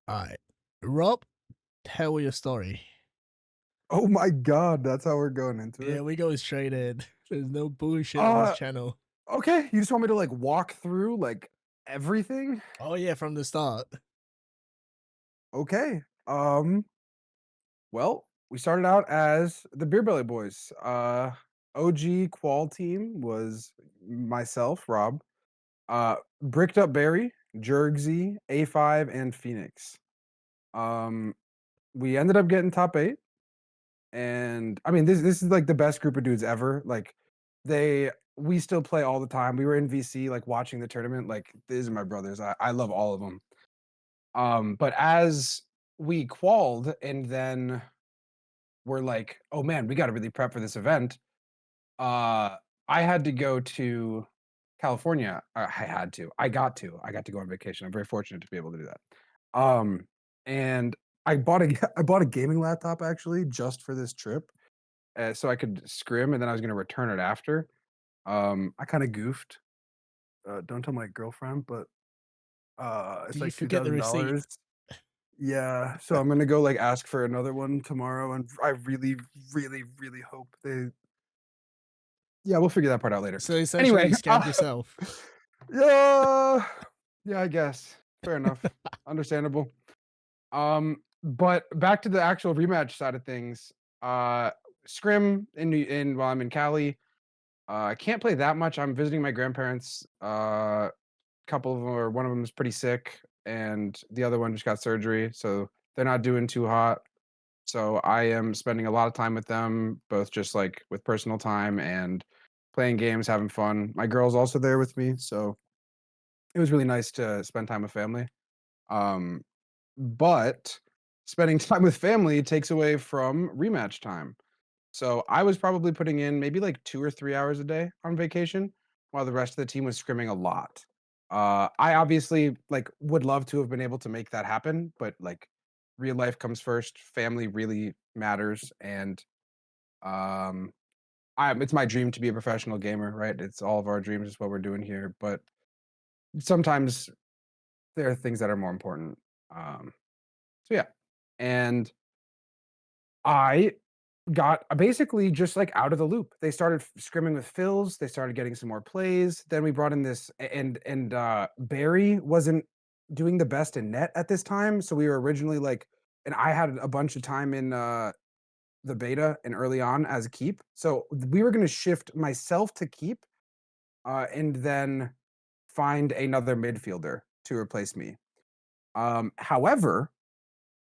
All right, Rob, tell your story. Oh my god, that's how we're going into Yeah, it? we go straight in. There's no bullshit on this Uh, channel. okay, you just want me to, like, walk through, like, everything? Oh yeah, from the start. Okay, well, we started out as the Beer Belly Boys. OG qual team was myself, Rob, Bricked Up Barry, Jergsy, A5, and Phoenix. Um, we ended up getting top 8. And I mean, this is like the best group of dudes ever. Like we still play all the time. We were in VC like watching the tournament. Like these are my brothers. I love all of them. But as we qualled and then we're like, oh man, we got to really prep for this event. I had to go to California. I had to. I got to. I got to go on vacation. I'm very fortunate to be able to do that. And I bought a I bought a gaming laptop actually just for this trip so I could scrim, and then I was gonna return it after. I kinda goofed. Don't tell my girlfriend, but, Do it's you like forget the receipt? $2,000. Yeah, so I'm gonna go, like, ask for another one tomorrow, and I really, really, really hope they yeah, we'll figure that part out later. So essentially, Anyway, you scammed yourself. yeah, yeah, I guess. Fair enough. Understandable. But back to the actual rematch side of things, uh, scrim in while I'm in Cali. I can't play that much. I'm visiting my grandparents. Couple of them, or one of them is pretty sick, and the other one just got surgery, so they're not doing too hot. So I am spending a lot of time with them, both just like with personal time and playing games, having fun. My girl's also there with me, so it was really nice to spend time with family. Um, but spending time with family takes away from rematch time. So I was probably putting in maybe like 2 or 3 hours a day on vacation, while the rest of the team was scrimming a lot. I obviously, like, would love to have been able to make that happen, but, like, real life comes first, family really matters, and, um, it's my dream to be a professional gamer, right? It's all of our dreams, is what we're doing here, but sometimes there are things that are more important. Um, so yeah, and I got basically just, like, out of the loop. They started scrimming with fills, they started getting some more plays, then we brought in this Barry wasn't doing the best in net at this time, so we were originally, like and I had a bunch of time in, the beta and early on as a keep, so we were gonna shift myself to keep, and then find another midfielder to replace me. However,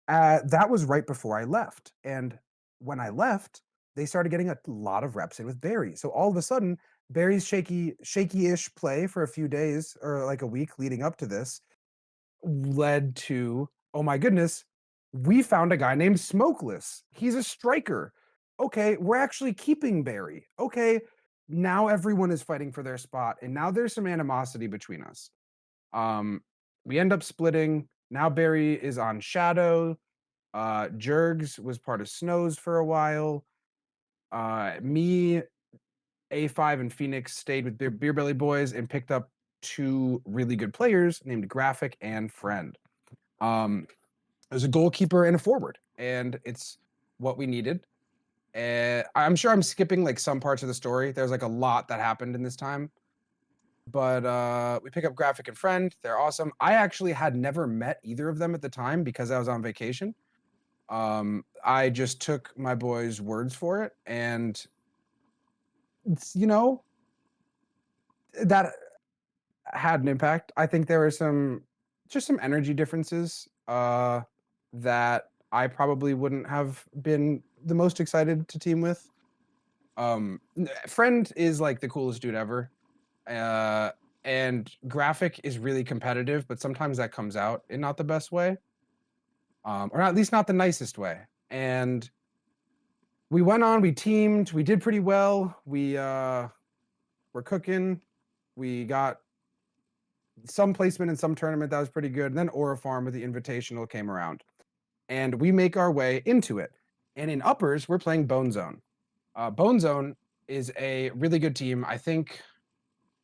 that was right before I left, and when I left, they started getting a lot of reps in with Barry. So all of a sudden, Barry's shaky-ish play for a few days or like a week leading up to this led to, oh my goodness, we found a guy named Smokeless. He's a striker. Okay, we're actually keeping Barry. Okay, now everyone is fighting for their spot, and now there's some animosity between us. Um, we end up splitting. Now Barry is on Shadow. Jergs was part of Snows for a while. Me, A5, and Phoenix stayed with Beer Belly Boys and picked up two really good players named Graphic and Friend. Um, there's a goalkeeper and a forward, and it's what we needed. I'm sure I'm skipping like some parts of the story. There's like a lot that happened in this time, but we pick up Graphic and Friend. They're awesome. I actually had never met either of them at the time because I was on vacation. I just took my boy's words for it, and it's, that had an impact. I think there were some energy differences that I probably wouldn't have been the most excited to team with. Friend is like the coolest dude ever, uh, and Graphic is really competitive, but sometimes that comes out in not the best way, or at least not the nicest way. And we went on, we teamed, we did pretty well. We were cooking. We got some placement in some tournament that was pretty good. And then Aura Farm with the Invitational came around. And we make our way into it. And in uppers, we're playing Bone Zone. Bone Zone is a really good team. I don't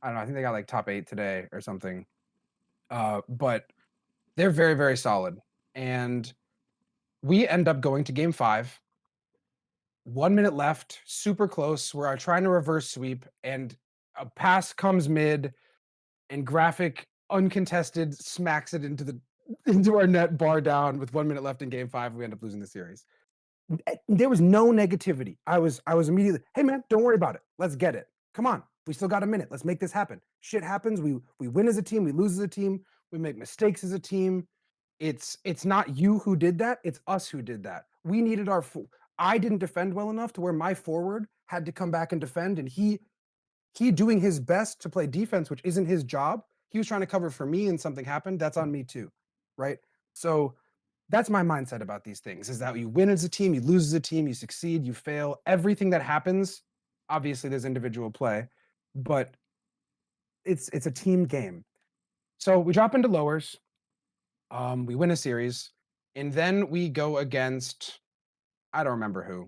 know, I think they got like top 8 today or something. But they're very, very solid. and we end up going to game 5. 1 minute left, super close. We're trying to reverse sweep, and a pass comes mid, and Graphic uncontested smacks it into our net, bar down with 1 minute left in game 5. We end up losing the series. There was no negativity. I was immediately, hey man, don't worry about it. Let's get it. Come on, we still got a minute. Let's make this happen. Shit happens. We win as a team. We lose as a team. We make mistakes as a team. It's not you who did that. It's us who did that. We needed I didn't defend well enough to where my forward had to come back and defend, and he doing his best to play defense, which isn't his job. He was trying to cover for me, and something happened. That's on me too, right? So that's my mindset about these things: is that you win as a team, you lose as a team, you succeed, you fail. Everything that happens, obviously, there's individual play, but it's a team game. So we drop into lowers. We win a series, and then we go against, I don't remember who,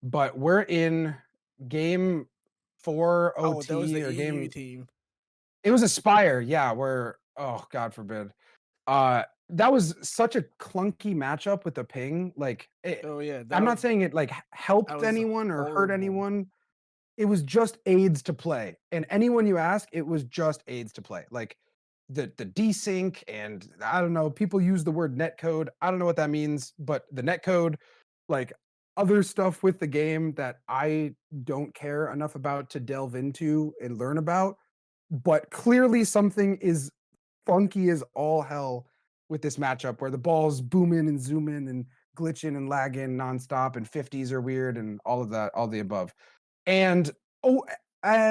but we're in game 4 Oh, that was OT the or EU game. team. It was Aspire, yeah, where, oh, God forbid. That was such a clunky matchup with the ping. Like, Oh yeah, I'm not that saying it like helped was anyone or hurt horrible. anyone. It was just aids to play. And anyone you ask, it was just aids to play. Like the desync, and I don't know, people use the word netcode. I don't know what that means, but the netcode, like other stuff with the game that I don't care enough about to delve into and learn about. But clearly something is funky as all hell with this matchup where the balls boom in and zoom in and glitch in and lag in nonstop, and 50s are weird and all of that, all the above. And oh,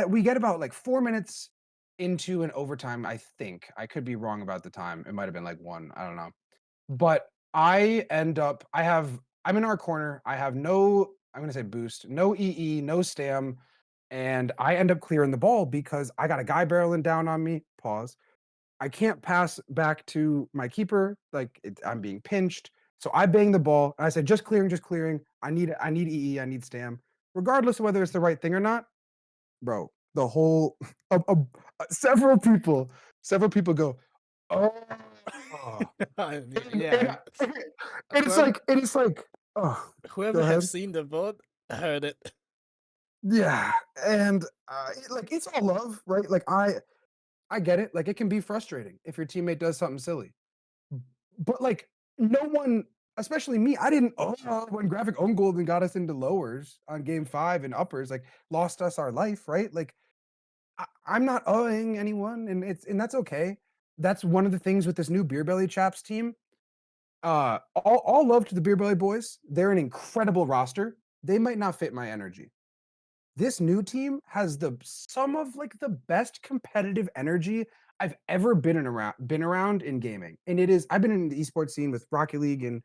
we get about like 4 minutes into an overtime, I think. I could be wrong about the time. It might have been like 1, I don't know. But I'm in our corner. I have no, I'm gonna say boost, no EE, no stam, and I end up clearing the ball because I got a guy barreling down on me. Pause. I can't pass back to my keeper. Like I'm being pinched. So I bang the ball. And I said, just clearing, just clearing. I need EE, I need stam. Regardless of whether it's the right thing or not, bro, the whole several people go, oh. Yeah, And it's whoever like, oh, go whoever have ahead. seen the VOD heard it. Yeah. And like it's all love, right? Like I get it. Like it can be frustrating if your teammate does something silly. But like no one, especially me, I didn't when Graphic own gold and got us into lowers on game 5 and uppers, like lost us our life, right? Like I'm not owing anyone, and that's okay. That's one of the things with this new Beer Belly Chaps team. All love to the Beer Belly boys. They're an incredible roster. They might not fit my energy. This new team has some of like the best competitive energy I've ever been around in gaming. And it is, I've been in the esports scene with Rocket League and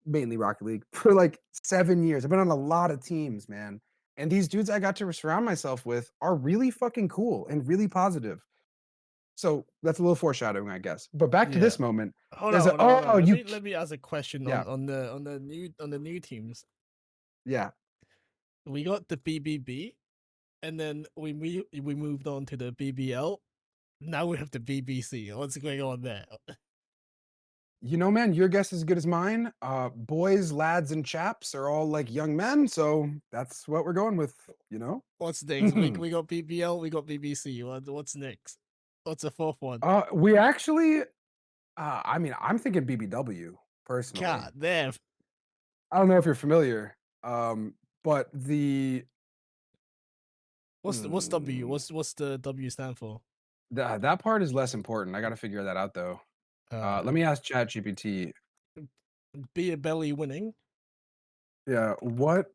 mainly Rocket League for like 7 years. I've been on a lot of teams, man. And these dudes I got to surround myself with are really fucking cool and really positive. So that's a little foreshadowing, I guess. But back to Yeah. this moment. Hold on, There's a hold on, hold on. you Let me ask a question yeah, on the new teams. yeah. We got the BBB, and then we moved on to the BBL. Now we have the BBC. What's going on there? You know, man, your guess is as good as mine. Boys, lads, and chaps are all like young men, so that's what we're going with, you know? What's next? We got BBL, we got BBC. What's next? What's the fourth one? We actually I mean, I'm thinking BBW personally. God damn. I don't know if you're familiar. But the What's W? mm, What's the W stand for? that part is less important. I got to figure that out though. Let me ask ChatGPT. Be a belly winning. Yeah, what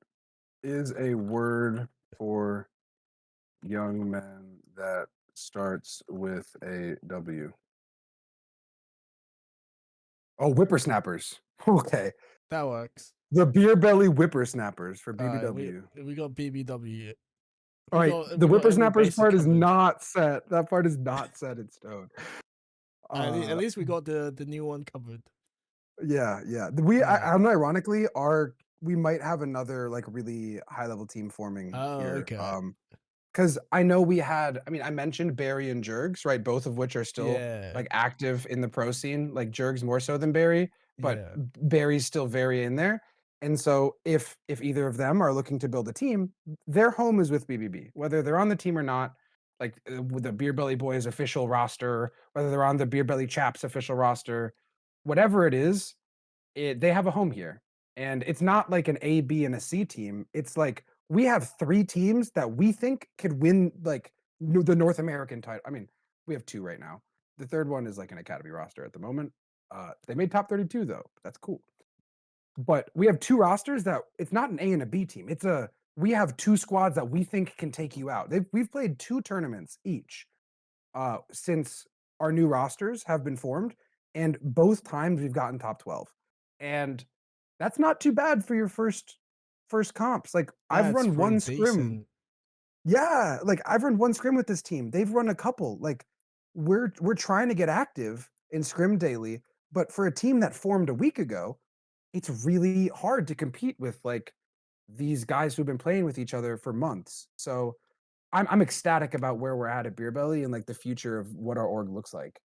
is a word for young men that starts with a W? Oh, whippersnappers. Okay. That works. The beer belly whippersnappers for Alright, BBW. we got BBW. All right, the We got every whippersnappers basic part is covered. not set. That part is not set in stone. At Uh, least we got the new one covered. yeah, yeah. Alright. Ironically, we might have another like really high level team forming Oh, here. okay. 'Cause I know we had I mean, I mentioned Barry and Jergs, right? Both of which are still, Yeah, like, active in the pro scene, like, Jergs more so than Barry, but yeah. Barry's still very in there, and so if either of them are looking to build a team, their home is with BBB. Whether they're on the team or not, like, with the Beer Belly Boys official roster, whether they're on the Beer Belly Chaps official roster, whatever it is, they have a home here. And it's not like an A, B, and a C team. It's like we have 3 teams that we think could win like the North American title. I mean, we have 2 right now. The third one is like an academy roster at the moment. They made top 32 though. That's cool. But we have 2 rosters that it's not an A and a B team. It's a we have 2 squads that we think can take you out. We've played 2 tournaments each since our new rosters have been formed, and both times we've gotten top 12. And that's not too bad for your first comps. Like I've That's run pretty one scrim. decent. Yeah, like I've run one scrim with this team. They've run a couple. Like we're trying to get active in scrim daily, but for a team that formed a week ago, it's really hard to compete with like these guys who've been playing with each other for months. So I'm ecstatic about where we're at Beer Belly and like the future of what our org looks like.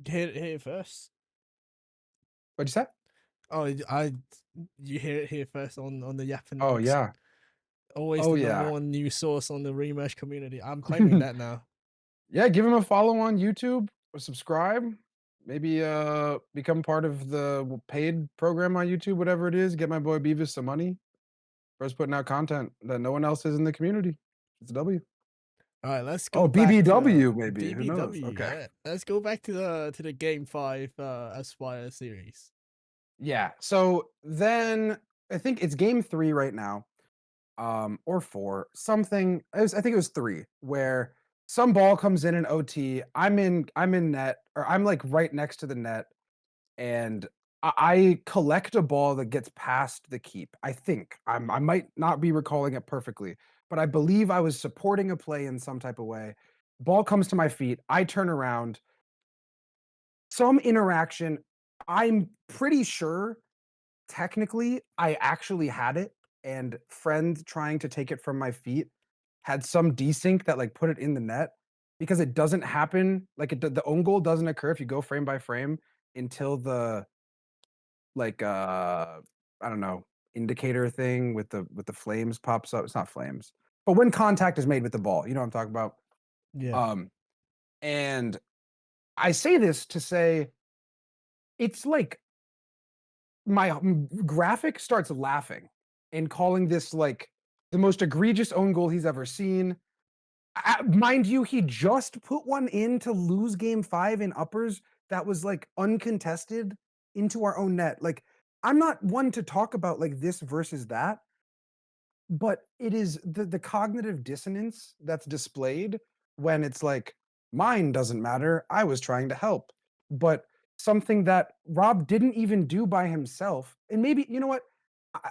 Hear it first. What'd you say? Oh, you hear it here first on the Yapping Oh News. yeah. Always Oh the number yeah. one news source on the rematch community. I'm claiming that now. Yeah, give him a follow on YouTube or subscribe. Maybe become part of the paid program on YouTube, whatever it is. Get my boy Beavis some money for us putting out content that no one else is in the community. It's a W. All right, let's Oh, go back to BBW maybe. Who knows? BBW. Okay. Yeah, let's go back to the Game 5 Aspire series. Yeah. So then I think it's game 3 right now. Or 4, something. I think it was 3, where some ball comes in an OT. I'm in net, or I'm like right next to the net, and I collect a ball that gets past the keep. I think I might not be recalling it perfectly, but I believe I was supporting a play in some type of way. Ball comes to my feet. I turn around. Some interaction. I'm pretty sure technically, I actually had it, and friend trying to take it from my feet had some desync that, like, put it in the net because it doesn't happen like, the own goal doesn't occur if you go frame by frame until the, like, I don't know, indicator thing with the flames pops up. It's not flames, but when contact is made with the ball, you know what I'm talking about? Yeah, Um, and I say this to say it's like my graphic starts laughing and calling this like the most egregious own goal he's ever seen. Mind you, he just put one in to lose game 5 in uppers that was like uncontested into our own net. Like, I'm not one to talk about like this versus that, but it is the cognitive dissonance that's displayed when it's like, mine doesn't matter. I was trying to help. But something that Rob didn't even do by himself. And maybe, you know what?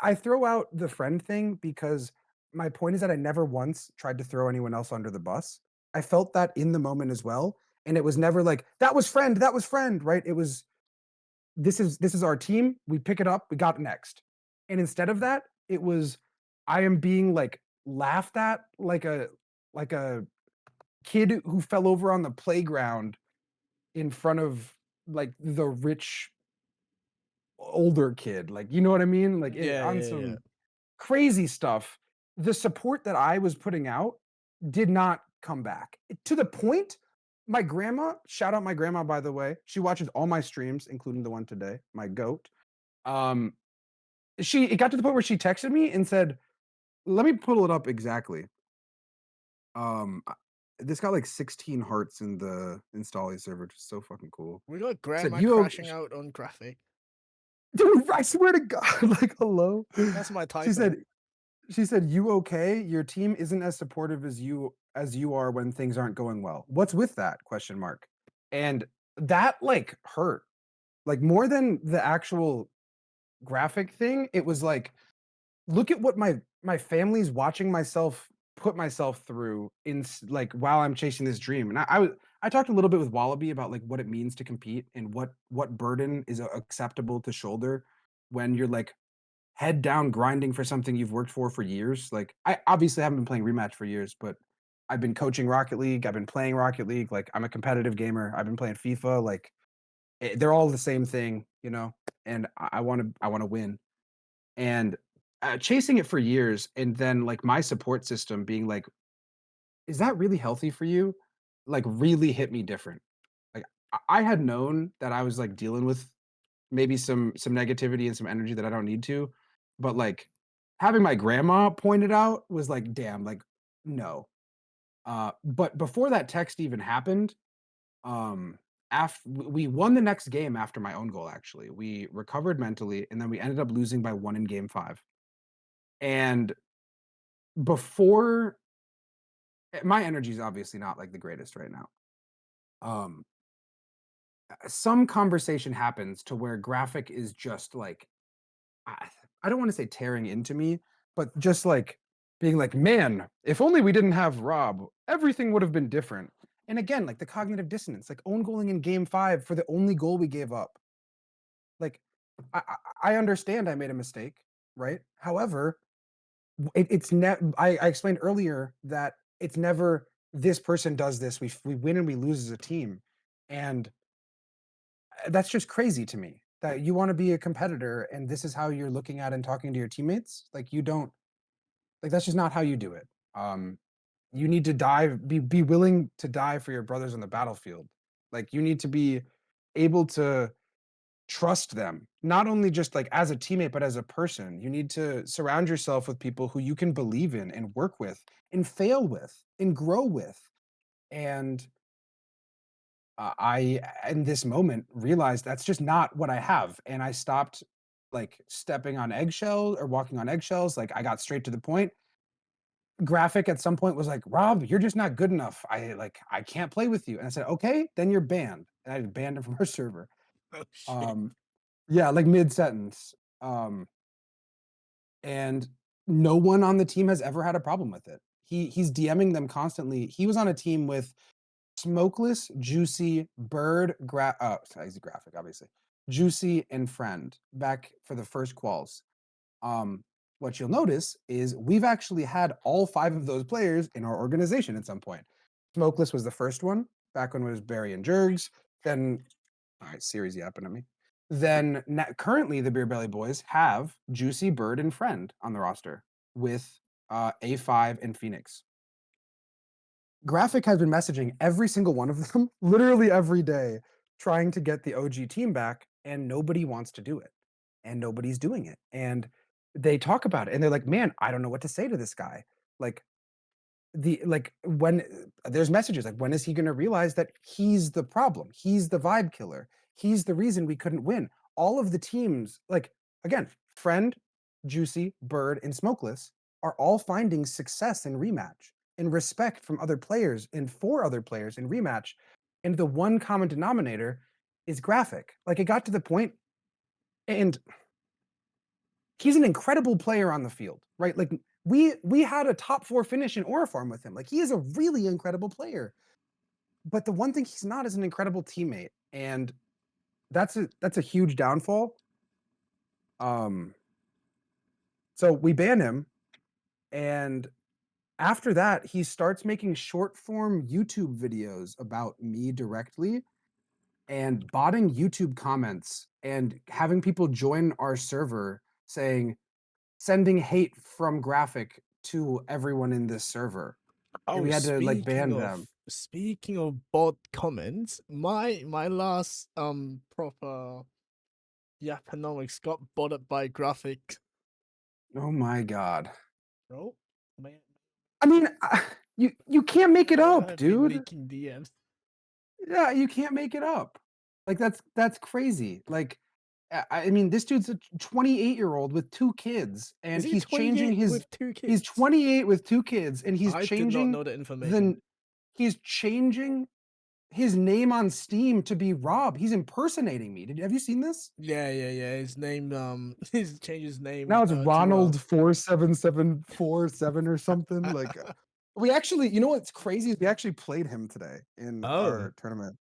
I throw out the friend thing because my point is that I never once tried to throw anyone else under the bus. I felt that in the moment as well. And it was never like, that was friend, right? It was this is our team. We pick it up. We got next. And instead of that, it was I am being like laughed at like a kid who fell over on the playground in front of like the rich older kid. Like, you know what I mean? Like yeah, on yeah, yeah. some crazy stuff. The support that I was putting out did not come back to the point. My grandma, shout out my grandma, by the way, she watches all my streams, including the one today, my goat. Um, it got to the point where she texted me and said, "Let me pull it up exactly." Um, uh, this got like 16 hearts in the installing server, which is so fucking cool. We got Said, grandma "You o crashing out on Graphic. dude, I swear to God, like, hello?" That's my She typo. said she said, "You okay? Your team isn't as supportive as you are when things aren't going well. What's with that?" Question mark. And that, like, hurt. Like, more than the actual graphic thing, it was like, look at what my family's watching myself put myself through like while I'm chasing this dream. And I talked a little bit with Wallaby about like what it means to compete and what burden is acceptable to shoulder when you're like head down grinding for something you've worked for years. Like I obviously haven't been playing Rematch for years, but I've been coaching Rocket League. I've been playing Rocket League. Like I'm a competitive gamer. I've been playing FIFA. Like they're all the same thing, you know. And I want to win. And chasing it for years, and then like my support system being like, "Is that really healthy for you?" Like really hit me different. Like I had known that I was like dealing with maybe some negativity and some energy that I don't need to, but, like, having my grandma point it out was like, "Damn, like, no." But before that text even happened, we won the next game after my own goal, actually. We recovered mentally, and then we ended up losing by 1 in game 5. And before my energy is obviously not, like, the greatest right now. Um, some conversation happens to where Graphic is just, like, I I don't wanna say tearing into me, but just, like, being like, "Man, if only we didn't have Rob, everything would have been different." And again, like, the cognitive dissonance, like, own goaling in game 5 for the only goal we gave up. Like, I understand I made a mistake, right? However, I explained earlier that it's never, "This person does this, we win and we lose as a team." And that's just crazy to me that you wanna be a competitor and this is how you're looking at and talking to your teammates. Like, you don't like, that's just not how you do it. Um, you need to be willing to die for your brothers on the battlefield. Like, you need to be able to trust them, not only just, like, as a teammate, but as a person. You need to surround yourself with people who you can believe in and work with and fail with and grow with. And I, in this moment, realized that's just not what I have, and I stopped, like, stepping on eggshells or walking on eggshells, like, I got straight to the point. Graphic at some point was like, "Rob, you're just not good enough. I can't play with you." And I said, "Okay, then you're banned." And I banned him from our server. Oh shit. Um, yeah, like mid-sentence. And no one on the team has ever had a problem with it. He's DMing them constantly. He was on a team with Smokeless, Juicy, Bird, sorry, he's a Graphic, obviously. Juicy and Friend back for the first quals. Um, what you'll notice is we've actually had all 5 of those players in our organization at some point. Smokeless was the first one, back when it was Barry and Jergs. Then, all right, Siri's yapping at me. Then currently, the Beer Belly Boys have Juicy, Bird, and Friend on the roster with A5 and Phoenix. Graphic has been messaging every single one of them, literally every day, trying to get the OG team back, and nobody wants to do it, and nobody's doing it. And they talk about it, and they're like, "Man, I don't know what to say to this guy." Like when there's messages like, "When is he going to realize that he's the problem? He's the vibe killer. He's the reason we couldn't win." All of the teams, like again, Friend, Juicy, Bird, and Smokeless are all finding success in rematch and respect from other players and for other players in rematch. And the one common denominator is Graphic. Like it got to the point, and he's an incredible player on the field, right? Like we had a top 4 finish in Aura Farm with him. Like he is a really incredible player. But the one thing he's not is an incredible teammate. And that's a huge downfall. Um so we ban him, and after that he starts making short form YouTube videos about me directly and botting YouTube comments and having people join our server saying sending hate from Graphic to everyone in this server, and Oh, we had to, like, ban them. speaking of bot comments, my last proper Yaponomics got botted by Graphic. Oh my god. Bro, man, I mean, you can't make it up, I've been dude. leaking DMs. Yeah, you can't make it up. Like, that's crazy. Like, I mean, this dude's a 28-year-old with 2 kids, Is and he 28 with 2 he's kids? 28 with 2 kids, and I did not know the the information. he's changing his name on Steam to be Rob. He's impersonating me. Have you seen this? Yeah, yeah, yeah. His name, he's changed his Now name it's to Rob. Ronald 47747 or something. Like we actually, you know what's crazy is we actually played him today in Oh, our tournament.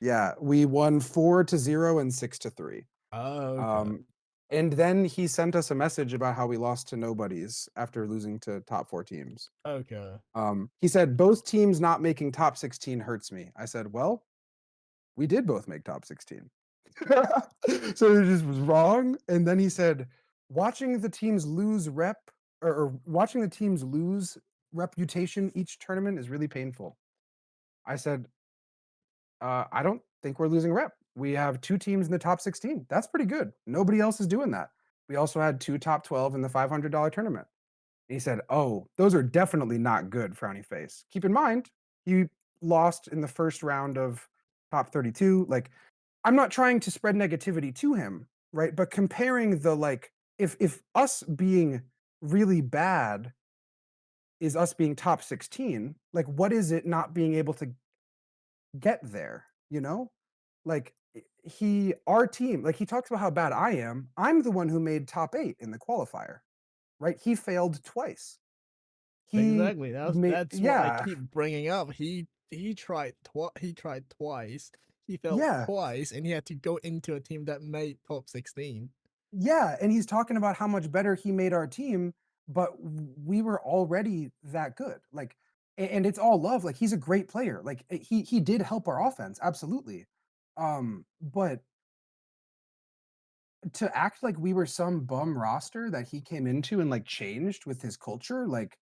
Yeah, we won 4-0 and 6-3. oh, Um, okay. And then he sent us a message about how we lost to nobodies after losing to top 4 teams. Okay. He said, "Both teams not making top 16 hurts me." I said, "Well, we did both make top 16." So he just was wrong. And then he said, "Watching the teams lose or watching the teams lose reputation each tournament is really painful." I said, I don't think we're losing rep. We have 2 teams in the top 16. That's pretty good. Nobody else is doing that. We also had 2 top 12 in the $500 tournament." And he said, "Oh, those are definitely not good, frowny face. Keep in mind, he lost in the first round of top 32." Like, I'm not trying to spread negativity to him, right? But comparing the like, if us being really bad is us being top 16, like what is it not being able to get there, you know? Like our team, like he talks about how bad I am. I'm the one who made top 8 in the qualifier, right? He failed twice. He Exactly. made That's what I yeah, keep bringing up. He tried twice. He failed yeah, twice, and he had to go into a team that made top 16. yeah, and he's talking about how much better he made our team, but we were already that good. Like, and it's all love. Like, he's a great player. Like, he did help our offense, absolutely. But to act like we were some bum roster that he came into and like changed with his culture, like,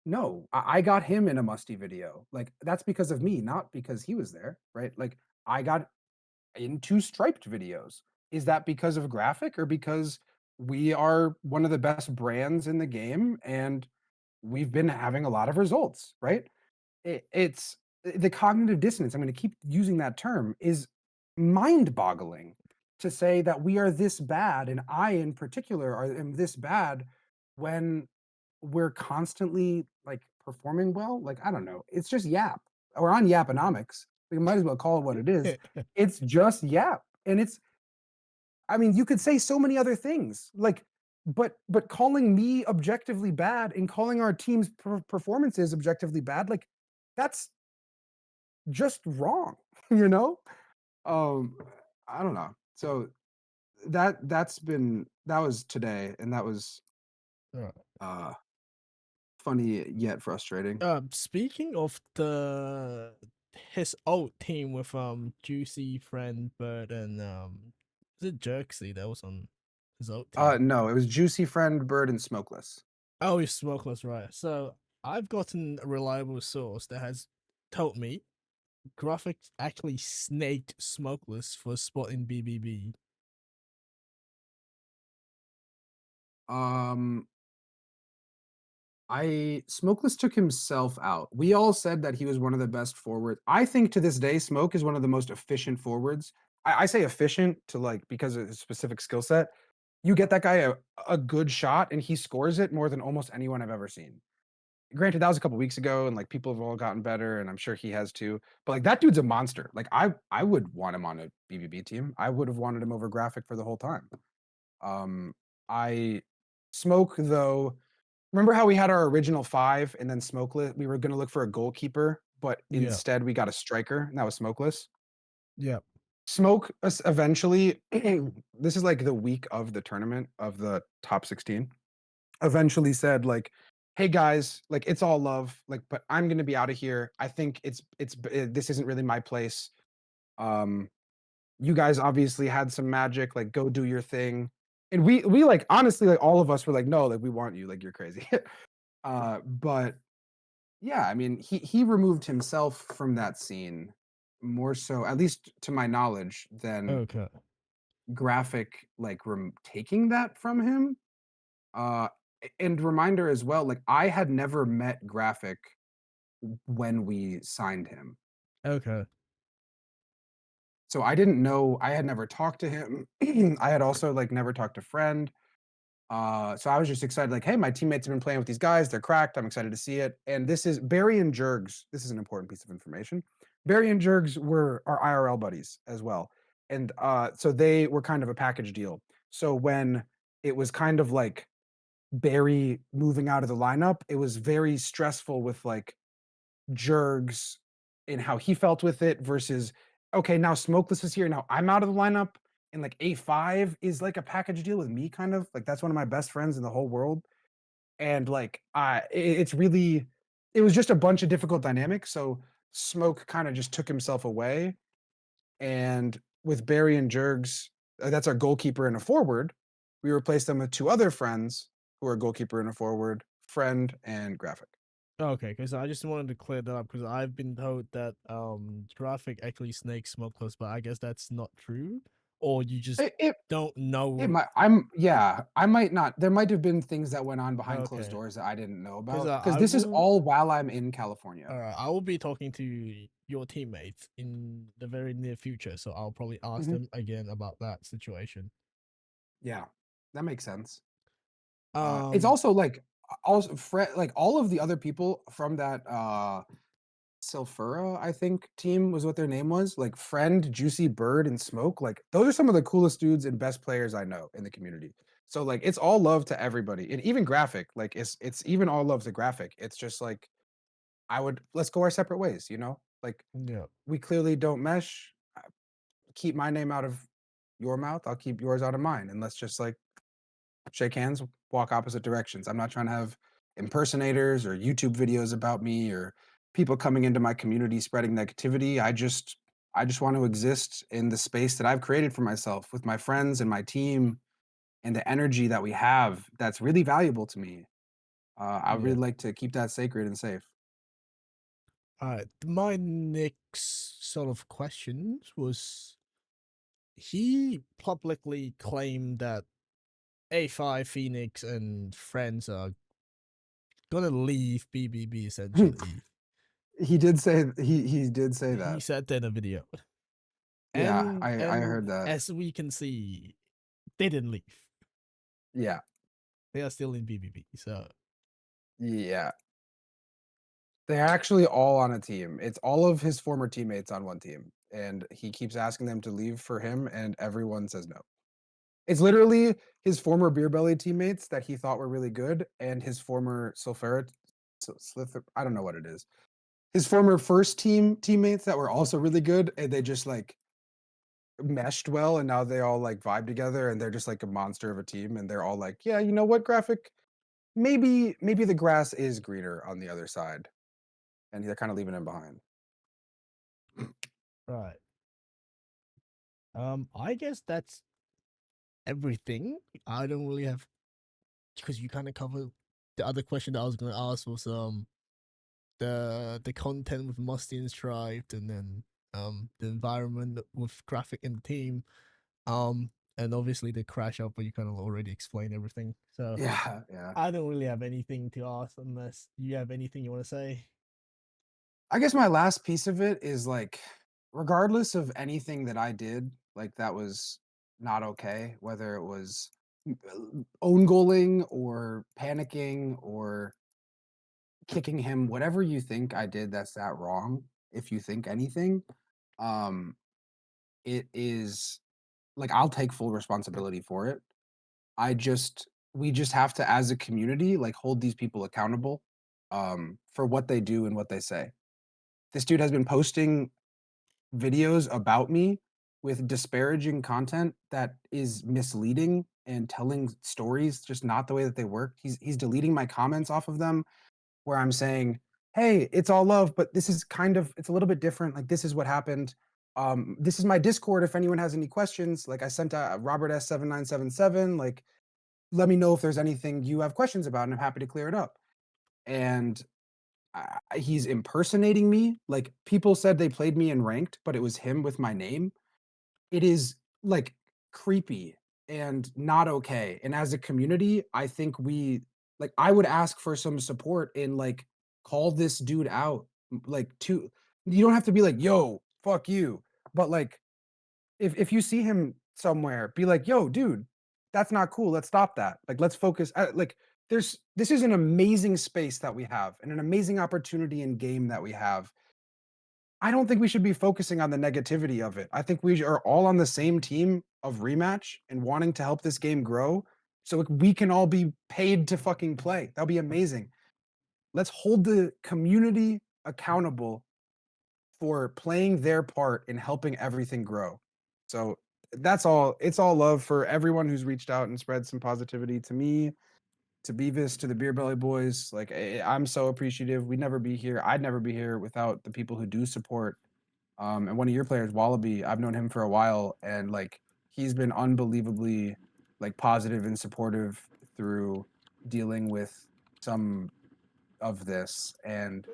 no, I got him in a musty video. Like, that's because of me, not because he was there, right? Like, I got in 2 striped videos. Is that because of Graphic or because we are one of the best brands in the game and we've been having a lot of results, right? It's the cognitive dissonance, I'm gonna keep using that term, is mind-boggling to say that we are this bad, and I in particular am this bad when we're constantly, like, performing well. Like, I don't know, it's just Yap. We're on Yaponomics. We might as well call it what it is. It's just Yap, and it's I mean, you could say so many other things, like, but calling me objectively bad and calling our team's performances objectively bad, like, that's just wrong, you know? Um, I don't know. So that was today, and that was Right. uh funny yet frustrating. Speaking of his old team with Juicy, Friend, Bird, and is it Jerksy that was on his old team? No, it was Juicy Friend, Bird, and Smokeless. Oh, he's smokeless, right? So I've gotten a reliable source that has told me Graphics actually snaked Smokeless for a spot in BBB. Um, Smokeless took himself out. We all said that he was one of the best forwards. I think to this day, Smoke is one of the most efficient forwards. I say efficient to like because of his specific skill set. You get that guy a good shot and he scores it more than almost anyone I've ever seen. Granted, that was a couple weeks ago, and like people have all gotten better, and I'm sure he has too. But like that dude's a monster. Like I would want him on a BBB team. I would have wanted him over Graphic for the whole time. Um, I Smoke though. Remember how we had our original 5 and then Smokeless? We were gonna look for a goalkeeper, but Yeah, instead we got a striker, and that was Smokeless. yeah. Smoke us eventually this is like the week of the tournament of the top 16. Eventually said like, "Hey guys, like it's all love, like but I'm going to be out of here. I think this isn't really my place. Um you guys obviously had some magic, like go do your thing." And we like honestly like all of us were like, "No, like we want you, like you're crazy." But yeah, I mean, he removed himself from that scene more so, at least to my knowledge, than Okay, Graphic like taking that from him. Uh, and reminder as well, like I had never met Graphic when we signed him, okay, so I didn't know. I had never talked to him. I had also like never talked to Friend. So I was just excited, like, hey, my teammates have been playing with these guys. They're cracked. I'm excited to see it. And this is Barry and Jergs. This is an important piece of information. Barry and Jergs were our IRL buddies as well. And so they were kind of a package deal. So when it was kind of like Barry moving out of the lineup, it was very stressful with like Jergs and how he felt with it versus, okay, now Smokeless is here. Now I'm out of the lineup and like A5 is like a package deal with me, kind of like that's one of my best friends in the whole world. And like it's really it was just a bunch of difficult dynamics. So Smoke kind of just took himself away. And with Barry and Jergs, that's our goalkeeper and a forward, we replaced them with two other friends who are a goalkeeper and a forward, Friend and Graphic. Okay, because I just wanted to clear that up because I've been told that Graphic actually snakes smokeless, but I guess that's not true, or you just It, it don't it know. might I might not there might have been things that went on behind closed Okay, doors that I didn't know because about because I this is will. all while I'm in California. I will be talking to your teammates in the very near future, so I'll probably ask Mhm. them again about that situation. Yeah, that makes sense. It's Um, also like also like all of the other people from that Sulfura, I think, team was what their name was. Like Friend, Juicy, Bird, and Smoke. Like those are some of the coolest dudes and best players I know in the community. So like it's all love to everybody. And even Graphic, like it's even all love to Graphic. It's just like I would let's go our separate ways, you know? Like yeah, we clearly don't mesh. Keep my name out of your mouth. I'll keep yours out of mine. And let's just like shake hands, walk opposite directions. I'm not trying to have impersonators or YouTube videos about me or people coming into my community spreading negativity. I just want to exist in the space that I've created for myself with my friends and my team and the energy that we have that's really valuable to me. I would yeah. really like to keep that sacred and safe. My next sort of questions was he publicly claimed that A5 Phoenix and friends are gonna leave BBB essentially. He did say He that. said that in a video, Yeah, I and heard that. as we can see, they didn't leave. Yeah. They are still in BBB. So Yeah. They're actually all on a team. It's all of his former teammates on one team, and he keeps asking them to leave for him, and everyone says no. It's literally his former Beer Belly teammates that he thought were really good, and his former Sulfurid Slither I don't know what it is. His former first team teammates that were also really good, and they just, like, meshed well, and now they all, like, vibe together, and they're just like a monster of a team, and they're all like, "Yeah, you know what, Graphic? Maybe the grass is greener on the other side," and they're kinda leaving him behind. right. I guess that's everything. I don't really have because you kind of covered the other question that I was gonna ask was the content with Musty and Striped, and then the environment with Graphic and the team, and obviously the crash up, but you kind of already explained everything. So Yeah, yeah. I don't really have anything to ask unless you have anything you want to say. I guess my last piece of it is like, regardless of anything that I did, like that was not okay, whether it was own goaling or panicking or kicking him, whatever you think I did that's that wrong, if you think anything, um, it is like I'll take full responsibility for it. We just have to as a community like hold these people accountable for what they do and what they say. This dude has been posting videos about me with disparaging content that is misleading and telling stories just not the way that they work. He's deleting my comments off of them where I'm saying, "Hey, it's all love, but this is kind of it's a little bit different. Like this is what happened. This is my Discord if anyone has any questions." Like I sent a Robert S7977 like let me know if there's anything you have questions about and I'm happy to clear it up. And he's impersonating me. Like people said they played me in ranked, but it was him with my name. It is like creepy and not okay. And as a community, I think we like I would ask for some support in like call this dude out. Like to you don't have to be like, yo, fuck you. But like if you see him somewhere, be like, "Yo, dude, that's not cool. Let's stop that. Like, let's focus." Like, this is an amazing space that we have, and an amazing opportunity in game that we have. I don't think we should be focusing on the negativity of it. I think we are all on the same team of rematch and wanting to help this game grow, so we can all be paid to fucking play. That'll be amazing. Let's hold the community accountable for playing their part in helping everything grow. So that's all. It's all love for everyone who's reached out and spread some positivity to me, to Beavis, to the Beer Belly Boys. Like I'm so appreciative. We'd never be here. I'd never be here without the people who do support. And one of your players, Wallaby, I've known him for a while, and like he's been unbelievably like positive and supportive through dealing with some of this. And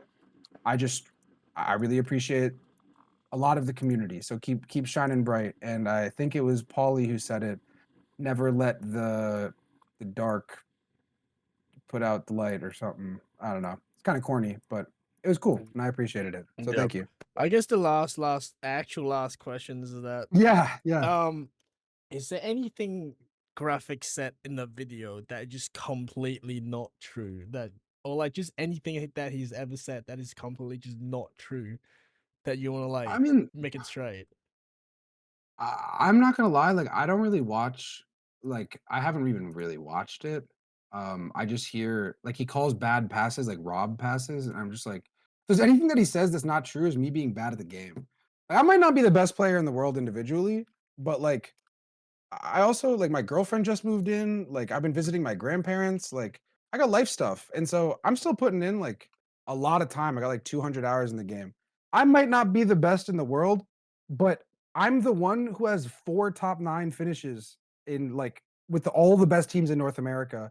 I just I really appreciate a lot of the community. So keep shining bright. And I think it was Paulie who said it. Never let the dark put out the light or something. I don't know. It's kind of corny, but it was cool and I appreciated it. So Yep. thank you. I guess the last question is that Yeah, yeah. um is there anything graphic set in the video that is just completely not true? That or like just anything that he's ever said that is completely just not true that you want to I like mean, make it straight? I'm not gonna lie, like, I don't really watch like, I haven't even really watched it. I just hear like, he calls bad passes, like, rob passes, and I'm just like, if there's anything that he says that's not true is me being bad at the game. Like, I might not be the best player in the world individually, but, like, I also like, my girlfriend just moved in, like, I've been visiting my grandparents, like, I got life stuff, and so I'm still putting in, like, a lot of time. I got, like, 200 hours in the game. I might not be the best in the world, but I'm the one who has 4 top 9 finishes in, like with all the best teams in North America,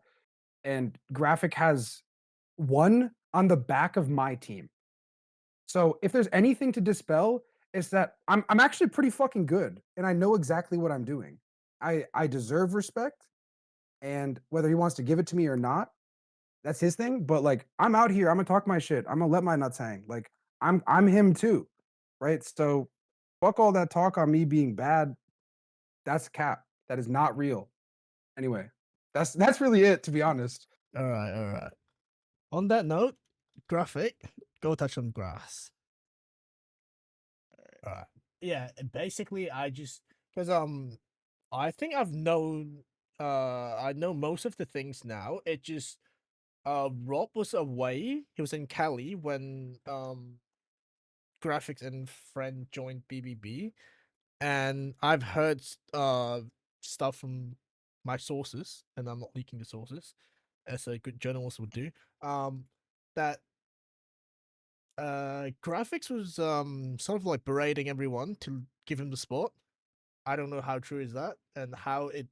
and Graphic has 1 on the back of my team. So, if there's anything to dispel, it's that I'm actually pretty fucking good, and I know exactly what I'm doing. I deserve respect, and whether he wants to give it to me or not, that's his thing, but, like, I'm out here, Imma talk my shit, Imma let my nuts hang, like, I'm him too, right? So, fuck all that talk on me being bad, that's cap. That is not real. Anyway, that's really it, to be honest. All right, all right. On that note, graphic, go touch some grass. All right. Yeah, basically, I just because I think I know most of the things now. It just Rob was away. He was in Cali when graphics and friend joined BBB, and I've heard stuff from my sources, and I'm not leaking the sources, as a good journalist would do. That graphics was sort of like berating everyone to give him the spot. I don't know how true is that, and how it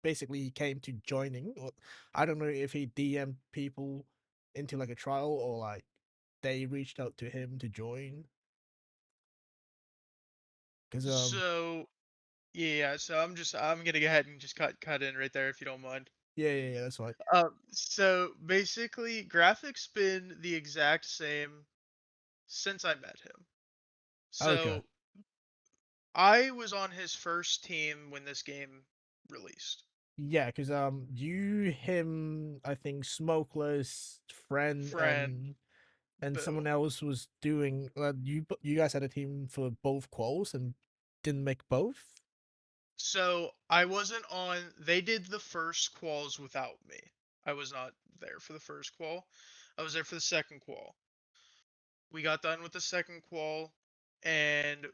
basically he came to joining. I don't know if he DM'd people into like a trial or like they reached out to him to join. Because So yeah, so I'm gonna go ahead and just cut in right there if you don't mind. yeah, that's right. So basically, graphics been the exact same since I met him. Okay. So I was on his first team when this game released. Yeah, because you, him, I think Smokeless, Friend, Friend, and boo. someone else was doing. You guys had a team for both quals and didn't make both. So I wasn't on. They did the first quals without me. I was not there for the first qual. I was there for the second qual. We got done with the second qual, and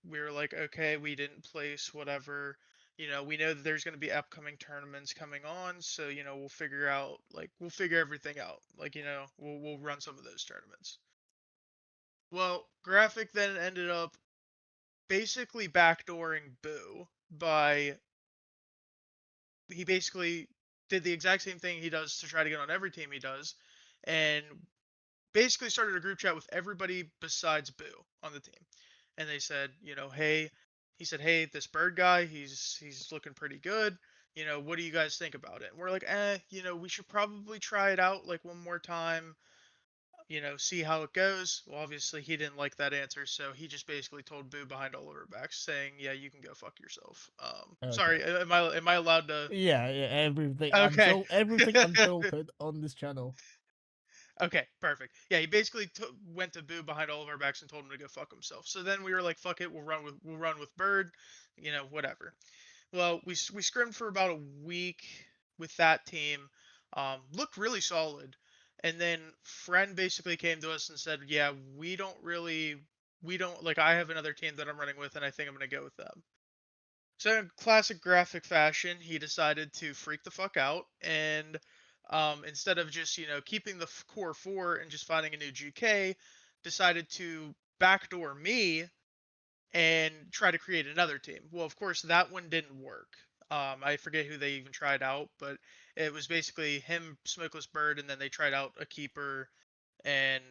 we were like, okay, we didn't place whatever. We know that there's going to be upcoming tournaments coming on, so we'll figure everything out. We'll run some of those tournaments. Well, Graphic then ended up basically backdooring Boo by he basically did the exact same thing he does to try to get on every team he does, and basically started a group chat with everybody besides Boo on the team. And they said, hey, he said, hey, this bird guy, he's looking pretty good. What do you guys think about it? And we're like, we should probably try it out like one more time, see how it goes. Well, obviously he didn't like that answer, so he just basically told Boo behind all of our backs, saying, "Yeah, you can go fuck yourself." Okay. Sorry, am I allowed to? Yeah, everything Okay. everything unfiltered on this channel. Okay, perfect. Yeah, he basically went to Boo behind all of our backs and told him to go fuck himself. So then we were like, "Fuck it, we'll run with Bird, whatever." Well, we scrimmed for about a week with that team. Looked really solid, and then Friend basically came to us and said, "Yeah, we don't like. I have another team that I'm running with, and I think I'm gonna go with them." So in classic graphic fashion, he decided to freak the fuck out and instead of just, keeping the core 4 and just finding a new GK, decided to backdoor me and try to create another team. Well, of course, that one didn't work. I forget who they even tried out, but it was basically him, Smokeless Bird, and then they tried out a keeper and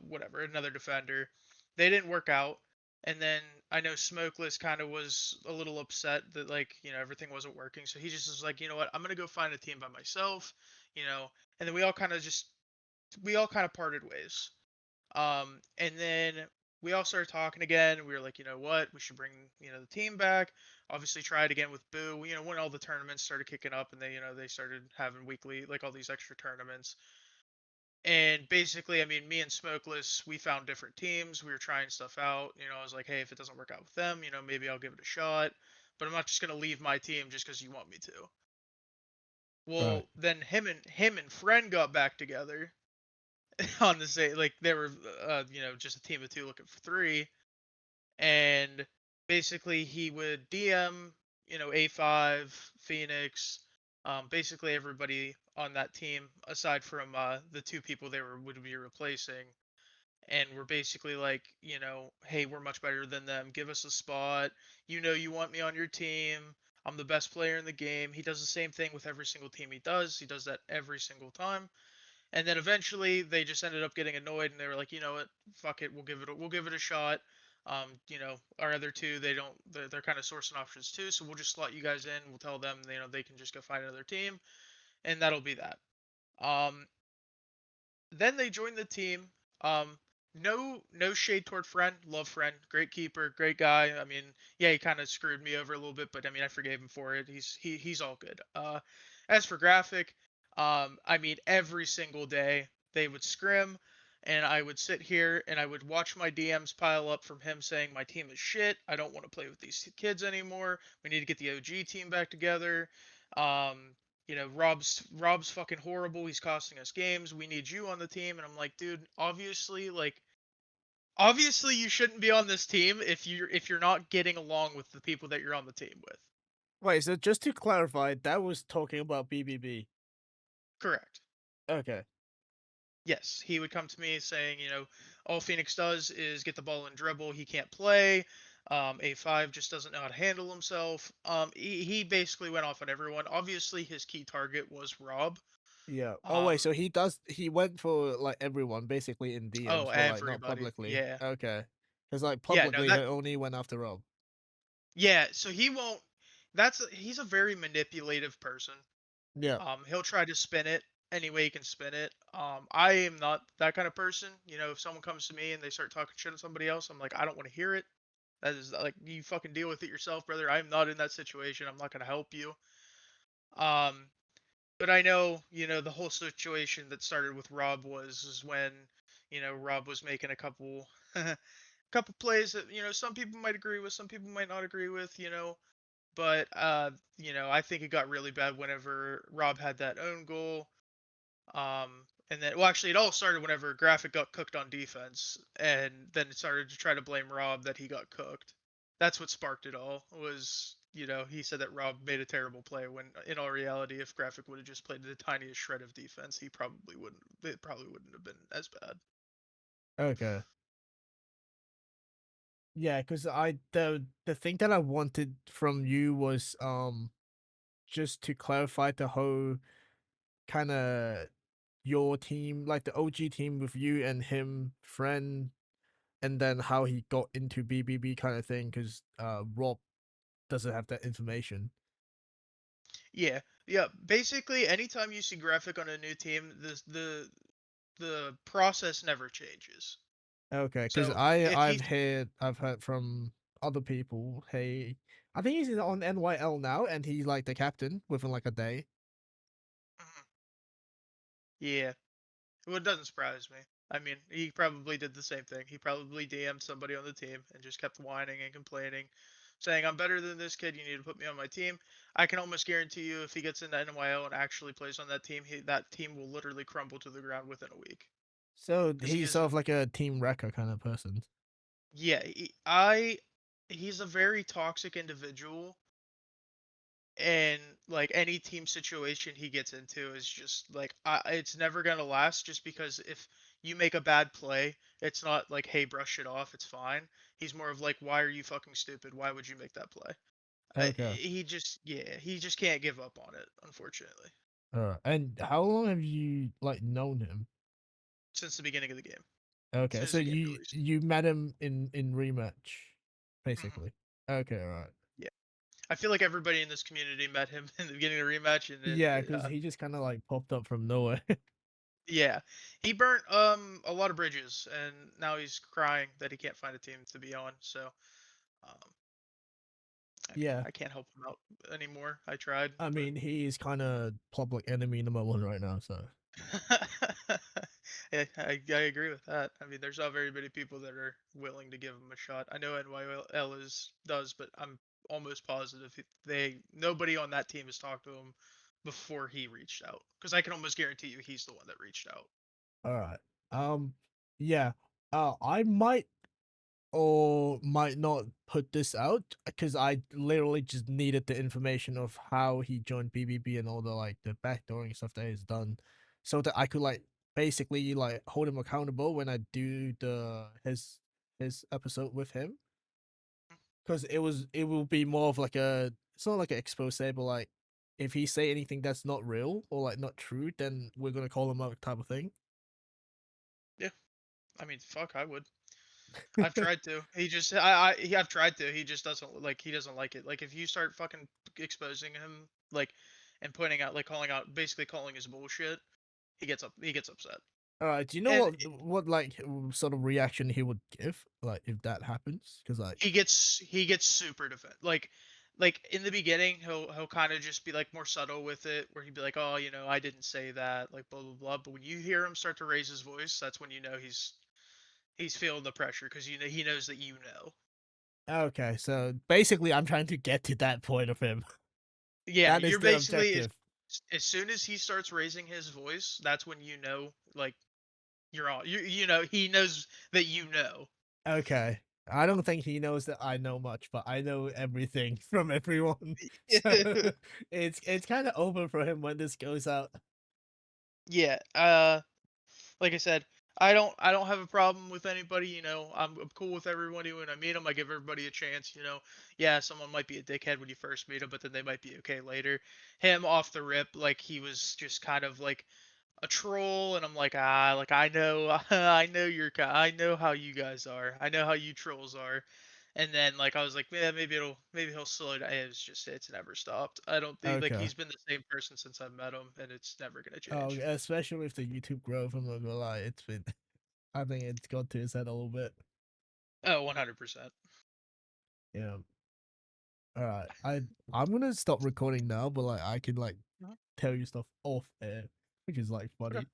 whatever, another defender. They didn't work out. And then I know Smokeless kind of was a little upset that, like, everything wasn't working. So he just was like, you know what, I'm gonna go find a team by myself, you know. And then we all kind of parted ways. And then we all started talking again. We were like, you know what, we should bring, the team back. Obviously, try it again with Boo. When all the tournaments started kicking up, and they started having weekly, like, all these extra tournaments. And basically, I mean, me and Smokeless, we found different teams. We were trying stuff out. I was like, hey, if it doesn't work out with them, maybe I'll give it a shot. But I'm not just gonna leave my team just because you want me to. Right. Well, then him and friend got back together on the same, like, they were just a team of two looking for three. And basically he would DM, A5, Phoenix, basically everybody on that team aside from the two people they would be replacing, and we're basically like, hey, we're much better than them. Give us a spot. You want me on your team. I'm the best player in the game. He does the same thing with every single team he does. He does that every single time. And then eventually they just ended up getting annoyed and they were like, you know what, fuck it, we'll give it a shot. Our other two, they're kind of sourcing options too, so we'll just slot you guys in. We'll tell them, they can just go find another team, and that'll be that. Um, then they joined the team. Um, no shade toward friend, love friend, great keeper, great guy. I mean, yeah, he kind of screwed me over a little bit, but I mean, I forgave him for it. He's all good. As for Graphic, I mean, every single day they would scrim, and I would sit here and I would watch my DMs pile up from him saying my team is shit. I don't want to play with these kids anymore. We need to get the OG team back together. Um, Rob's fucking horrible. He's costing us games. We need you on the team. And I'm like, dude, obviously you shouldn't be on this team if you're not getting along with the people that you're on the team with. Wait, so just to clarify, that was talking about BBB. Correct. Okay. Yes, he would come to me saying, all Phoenix does is get the ball and dribble. He can't play. A5 just doesn't know how to handle himself. He basically went off on everyone. Obviously, his key target was Rob. Yeah. Oh wait, Um, so he went for like everyone basically in oh, DMs, but like not everybody. publicly. Yeah. Okay. Because like Yeah, no, publicly he only went after Rob. yeah, so he won't. He's a very manipulative person. Yeah. He'll try to spin it any way he can spin it. I am not that kind of person. If someone comes to me and they start talking shit to somebody else, I'm like, I don't want to hear it. That is like, you fucking deal with it yourself, brother. I'm not in that situation. I'm not gonna help you. Um, but I know, the whole situation that started with Rob is when, Rob was making a couple couple plays that, some people might agree with, some people might not agree with, but I think it got really bad whenever Rob had that own goal. And then, well, actually, it all started whenever Graphic got cooked on defense, and then it started to try to blame Rob that he got cooked. That's what sparked it all. Was, he said that Rob made a terrible play when, in all reality, if Graphic would have just played the tiniest shred of defense, he probably wouldn't. It probably wouldn't have been as bad. Okay. Yeah, because the thing that I wanted from you was just to clarify the whole kind of your team, like the OG team with you and him, friend, and then how he got into BBB kind of thing. Because Rob doesn't have that information. Yeah, yeah. Basically, anytime you see Graphic on a new team, the process never changes. Okay, because So if I've he heard from other people. Hey, I think he's on NYL now, and he's like the captain within like a day. Mhm. Yeah. Well, it doesn't surprise me. I mean, he probably did the same thing. He probably DM'd somebody on the team and just kept whining and complaining, saying, I'm better than this kid. You need to put me on my team. I can almost guarantee you if he gets into NYL and actually plays on that team, that team will literally crumble to the ground within a week. So Because he he's is, sort of like a team wrecker kind of person. yeah, he's a very toxic individual. and like any team situation he gets into is just like it's never gonna last. Just because if you make a bad play, it's not like, hey, brush it off, it's fine. He's more of like, why are you fucking stupid? Why would you make that play? Okay. He just can't give up on it, unfortunately. And how long have you like known him? Since the beginning of the game. Okay, Soon as so the game you released. you met him in rematch, Mhm. basically. Okay, all right. Yeah. I feel like everybody in this community met him in the beginning of the rematch, and then Yeah, because he just kind of like popped up from nowhere. yeah, he burnt a lot of bridges, and now he's crying that he can't find a team to be on. So, um, I mean, Yeah. I can't help him out anymore. I tried, I but mean, he is kind of public enemy number 1 right now. So yeah, I agree with that. I mean, there's not very many people that are willing to give him a shot. I know NYL does, but I'm almost positive nobody on that team has talked to him before he reached out. Because I can almost guarantee you he's the one that reached out. all right. Yeah. I might or might not put this out because I literally just needed the information of how he joined BBB and all the like the backdooring stuff that he's done, so that I could like basically like hold him accountable when I do his episode with him. Because it will be more of like a, it's not like an expose, but like if he say anything that's not real or like not true, then we're gonna call him out type of thing. Yeah, I mean, fuck, I would. I've tried to. I've tried to. He just doesn't like. He doesn't like it. Like if you start fucking exposing him, like, and pointing out, like, calling out, basically calling his bullshit, he gets up. He gets upset. All right, do you know And what like sort of reaction he would give like if that happens? Because like he gets super like in the beginning he'll kind of just be like more subtle with it, where he'd be like, oh, I didn't say that, like, blah blah blah. But when you hear him start to raise his voice, that's when he's feeling the pressure, because he knows that okay, so basically I'm trying to get to that point of him. yeah, That is you're the basically objective. as soon as he starts raising his voice, that's when like you're all he knows that Okay. I don't think he knows that I know much, but I know everything from everyone. So it's kind of over for him when this goes out. Yeah, like I said, I don't have a problem with anybody. I'm cool with everybody when I meet them. I give everybody a chance. Yeah, someone might be a dickhead when you first meet them, but then they might be okay later. Him off the rip, like he was just kind of like a troll, and I'm like, like I know, I know how you guys are. I know how you trolls are. And then like I was like, yeah, maybe he'll slow down. It's never stopped. I don't think, like, Okay. he's been the same person since I met him, and it's never gonna Oh, change. especially with the YouTube growth, I'm not gonna lie, it's been. I think it's got to his head a little bit. Oh, 100%. Yeah. All right. I'm gonna stop recording now, but like I can like tell you stuff off air, which is like funny.